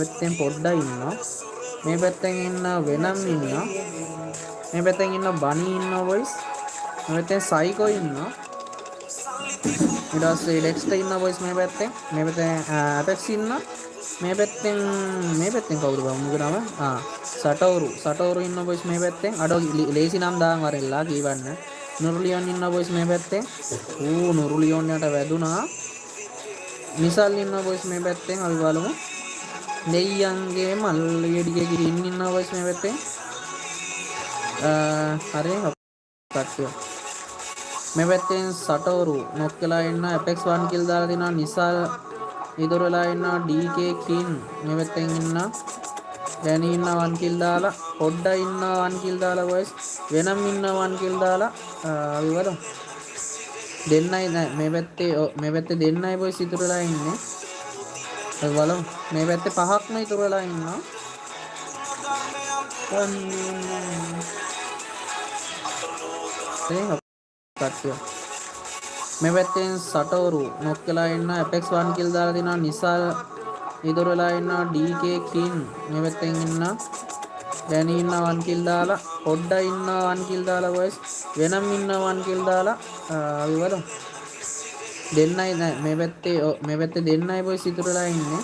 පැත්තෙන් පොඩ්ඩක් ඉන්නවා. මේ පැත්තෙන් ඉන්න වෙනම් ඉන්නවා. මේ පැත්තෙන් ඉන්න බනි ඉන්නවා බොයිස්. මේ පැත්තෙන් සයිකෝ ඉන්නවා. ඊට පස්සේ ඩෙක්ස්ටර් ඉන්නවා බොයිස් මේ පැත්තෙන්. මේ පැත්තෙන් ඇපෙක්ස් ඉන්නවා. මේ පැත්තෙන් කවුද බං මුගේ නම? සටෝරු ඉන්නවා බොයිස් මේ පැත්තෙන්. අඩෝ ලේසි නම් දාන් වරෙල්ලා කීවන්න. නුරුලියන් ඉන්නවා බොයිස් මේ පැත්තෙන්. නුරුලියන් යට වැදුනා. නිසල් ඉන්නවා බොයිස් මේ පැත්තෙන්. අපි බලමු. දෙයියන්ගේ මල්ලියඩිය ගිරින් ඉන්නවා බොයිස් මේ පැත්තෙන්. හරි කට්ටිය. මේ පැත්තෙන් සටෝරු නොක් වෙලා ඉන්න ඇපෙක්ස් 1 කිල් දාලා දිනවා. නිසල් ඉතුරු වෙලා ඉන්නවා DK කින්. මේ පැත්තෙන් ඉන්නවා දැනි ඉන්නවා 1 කිල් දාලා. පොඩ්ඩා ඉන්නවා 1 කිල් දාලා බොයිස්. වෙනම් ඉන්නවා 1 කිල් දාලා. අපි බලමු. දෙන්නයි නෑ මේ පැත්තේ දෙන්නයි බොයිස් ඉතුරු වෙලා ඉන්නේ. අපි බලමු. මේ පැත්තේ පහක්ම ඉතුරු වෙලා ඉන්නවා. කට්ටිය. මේ පැත්තෙන් සටෝරු නොක් වෙලා ඉන්න ඇපෙක්ස් 1 කිල් දාලා දිනවා. නිසල් ඉතුරු වෙලා ඉන්නවා DK කින්. මේ පැත්තෙන් ඉන්නවා දැනි ඉන්නවා 1 කිල් දාලා. පොඩ්ඩා ඉන්නවා 1 කිල් දාලා බොයිස්. වෙනම් ඉන්නවා 1 කිල් දාලා. අපි බලමු. දෙන්නයි නෑ මේ පැත්තේ දෙන්නයි බොයිස් ඉතුරු වෙලා ඉන්නේ.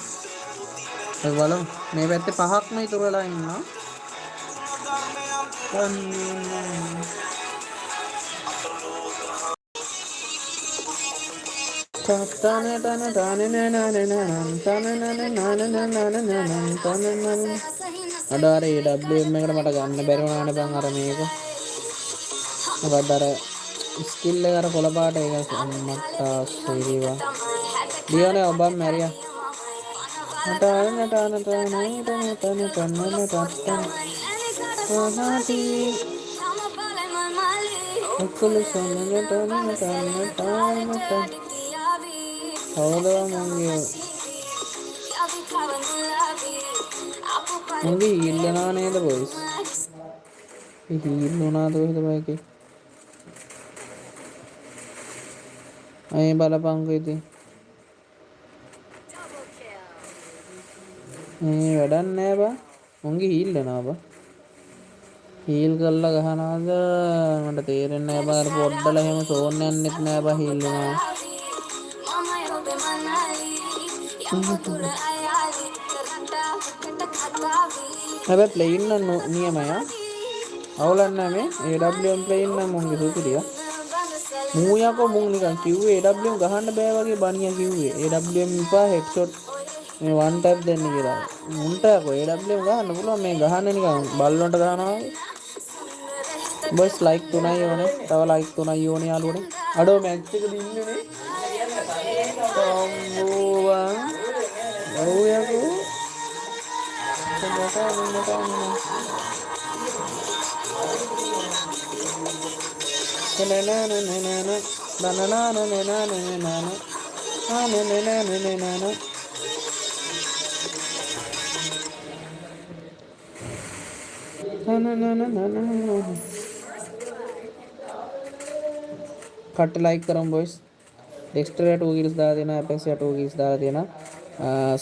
අපි බලමු. මේ පැත්තේ පහක්ම ඉතුරු වෙලා ඉන්නවා. අඩ අර AWM එකට මට ගන්න බැරි වුණානේ බං අර මේක. මොකද අර ස්කිල් එක අර කොළ පාට ඒක මට සීරීවා. ඩියෝනේ ඔබම් මැරියා. මුගේ හිල්ලනා නේද බොයිස්? හිල්ලුණාද කොහෙද බයිකේ? අය බලපංකෝ ඉතින්. වැඩක් නෑ බා. මුගේ හිල්ලනවා බා. හීල් කරලා ගහනවාද මට තේරෙන්නේ නෑ බා. අර පොඩ්ඩල එහෙම සෝන් යන්නෙත් නෑ බා හිල්ලනවා. හැබැයි ප්ලේන් නම් නියමයි. අවුලක් නෑ මේ AWM ප්ලේන් නම් මුන්ගේ සුපිරිය. මූයකෝ මුන් නිකන් කිව්වේ AWM ගහන්න බෑ වගේ බණියා කිව්වේ. AWM ඉපා හෙඩ්ෂොට් මේ වන් ටැප් දෙන්න කියලා. මුන්ට කො AWM ගහන්න පුළුවන් මේ ගහන්නේ නිකන් බල්ලොන්ට ගහනවා වගේ. බස් ලයික් 3යි ඕනේ. තව ලයික් 3යි ඕනේ යාළුවනේ. අඩෝ මැච් එක දින්නනේ. අම්මෝවා. ඔව් යකෝ. කට්ට ලයික් කරමු බොයිස්. ඩෙක්ස්ටර් 2 කිල්ස් දාලා දෙනවා. ඇපෙක්ස් 2 කිල්ස් දාලා දෙනවා.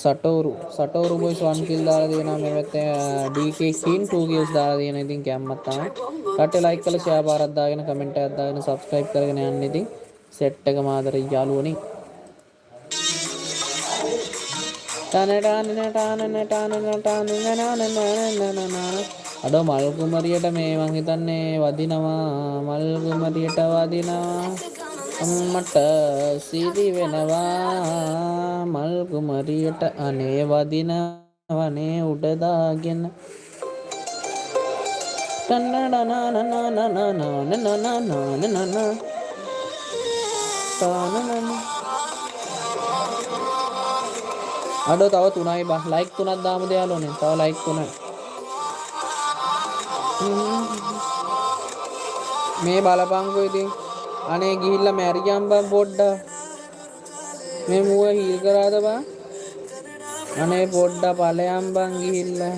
සටෝරු බොයිස් 1 කිල් දාලා දෙනවා. මේ පැත්තේ DK කින් 2 කිල්ස් දාලා දෙනවා. ඉතින් කැම්මක් තමයි. කට්ට ලයික් කරලා ෂෙයා පාරක් දාගෙන කමෙන්ට් එකක් දාගෙන සබ්ස්ක්‍රයිබ් කරගෙන යන්න. ඉතින් සෙට් එක මාතර යාළුවනේ. අඩෝ මල් කුමරියට මේ මං හිතන්නේ වදිනවා. මල් කුමරියට වදිනවා. අම්මට සීරි වෙනවා. මල් කුමරියට අනේ වදිනවනේ උඩ දාගෙන. අඩෝ තව 3යි බා. ලයික් 3ක් දාමු දයාලෝනේ. තව ලයික් 3යි. මේ බලපංකෝ ඉතින්. අනේ ගිහිල්ලා මැරියම් බං පොඩ්ඩා. මේ මුව හීල් කරාද බං? අනේ පොඩ්ඩා ඵලයන් බං ගිහිල්ලා.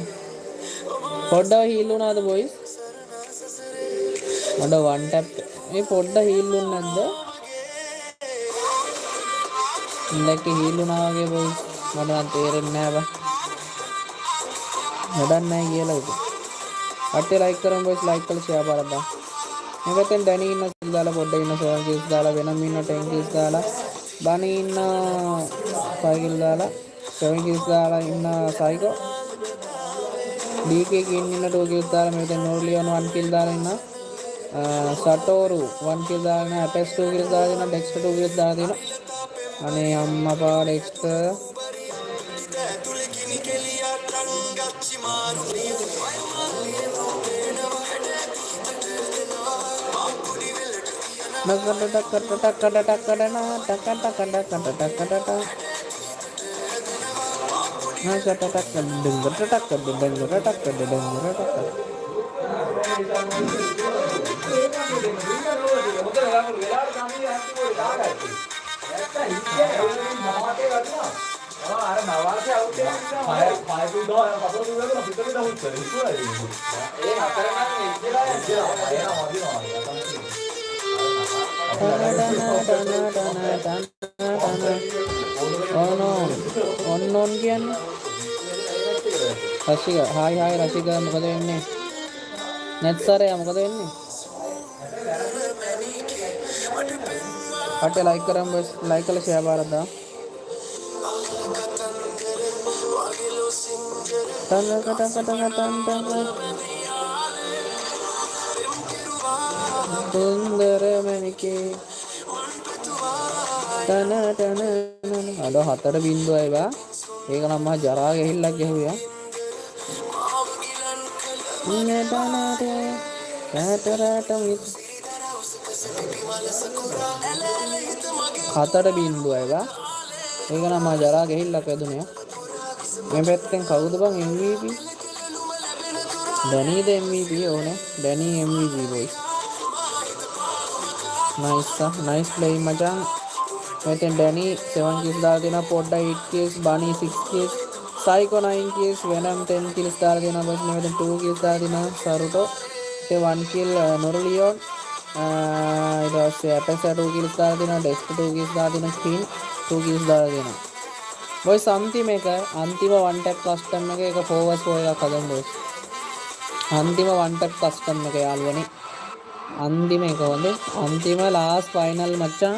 පොඩ්ඩා හීල් වුණාද බොයිස්? මඩ වන් ටැප්. මේ පොඩ්ඩා හීල් වුණ නැද්ද? ඉන්නක හීල් වුණා වගේ බොයිස්. මට නම් තේරෙන්නේ නැහැ බං. වැඩක් නැහැ කියලා ඉතින්. කට්ටිය ලයික් කරමු බොයිස්, ලයික් කරලා ෂෙයා පාරක් දාන්න. මේ පැත්තෙන් ඩැනි ඉන්න කිල් දාලා පොඩ්ඩක් ඉන්න 7 කිල්ස් දාලා වෙනම ඉන්න 10 කිල්ස් දාලා බනි ඉන්න 5 කිල් දාලා 7 කිල්ස් දාලා ඉන්න සයිකෝ DK කින් ඉන්න 2 කිල්ස් දාලා මේ පැත්තෙන් නෝර්ලියන් 1 කිල් දාලා ඉන්න සටෝරු 1 කිල් දාලා ඉන්න ඇපෙක්ස් 2 කිල්ස් දාලා ඉන්න ඩෙක්ස්ටර් 2 කිල්ස් දාලා තියෙනවා. අනේ අම්මපා ඩෙක්ස්ටර් ඔන්න කියන්නේ රසික හායි රසික මොකද වෙන්නේ නැත්සරයා මොකද වෙන්නේ කට්ටිය ලයික් කරන් බස් ලයික් කරලා ෂෙයා පාරක් දාන්න සුන්දර මණිකේ අඩෝ 4.0 බා ඒක නම් මහා ජරා ගෙහිල්ලක් ගැහුවා හතර බින්දුවයි බා ඒක නම් මහා ජරා ගෙහිල්ලක් වැදුනේ මේ පැත්තෙන් කවුද බං MVP ඩැනීද MVP ඕනේ Danny MVP boys nice play මචං මෙතෙන් ඩැනී 7 kills දාලා දෙනවා පොඩ්ඩා 8 kills බනී 6 kills psycho 9 kills වෙනම් 10 kills දාලා දෙනවා බස් මෙතෙන් 2 kills දාලා දෙනවා සරුටෝ ඒ 1 kill නොරලියෝන් ඊට පස්සේ ඇපෙක්ස් 2 kills දාලා දෙනවා ඩෙක්ස්ටර් 2 kills දාලා දෙනවා ස්පින් 2 kills දාලා දෙනවා බොයිස් අන්තිම one tap custom එක 4v4 එකක් හදමු බොයිස් අන්තිම one tap custom එක යාළුවනේ අන්තිම එක හොඳේ අන්තිම last final මචං